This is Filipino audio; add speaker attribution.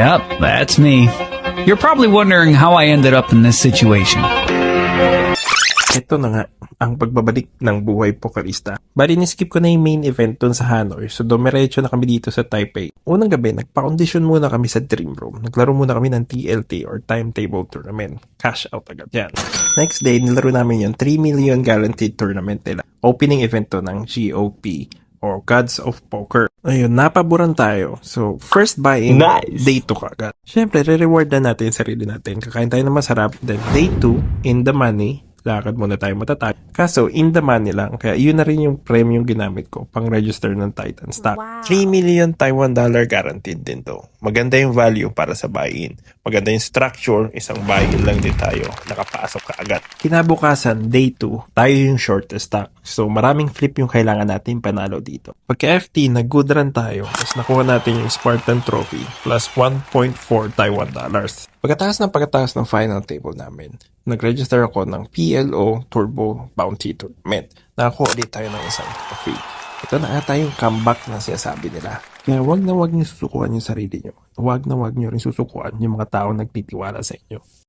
Speaker 1: Yep, that's me. You're probably wondering how I ended up in this situation.
Speaker 2: Ito na nga, ang pagbabalik ng buhay Pokerista. Bali, niskip ko na yung main event dun sa Hanoi, so dumiretso na kami dito sa Taipei. Unang gabi, nagpa-condition muna kami sa Dream Room. Naglaro muna kami ng TLT or Timetable Tournament. Cash out agad yan. Next day, nilaro namin yung 3 million guaranteed tournament nila. Opening event to ng GOP or Gods of Poker. Ayun, napaboran tayo. So, first buy-in,
Speaker 3: Nice.
Speaker 2: day 2 kagad. Siyempre, re-reward na natin yung sarili natin. Kakain tayo ng masarap. Then, day 2, in the money, lakad muna tayo matatag. Kaso, in the money lang. Kaya yun na rin yung premium ginamit ko pang register ng Titan stock.
Speaker 4: Wow.
Speaker 2: 3 million Taiwan dollar guaranteed din to. Maganda yung value para sa buy-in. Maganda yung structure. Isang buy-in lang din tayo. Nakapasok ka agad. Kinabukasan, day 2, tayo yung shortest stock. So, maraming flip yung kailangan natin panalo dito. Pagka FT, nag-good run tayo. Tapos nakuha natin yung Spartan Trophy plus 1.4 Taiwan dollars. Pagkatapos ng final table namin, nag-register ako ng PLO Turbo Bounty Tournament. Nakakuha ulit tayo ng isang trophy. Ito na ata yung comeback na sinasabi nila. Kaya wag na wag niyo susukuan yung sarili niyo. Wag na wag niyo rin susukuan yung mga tao nagtitiwala sa inyo.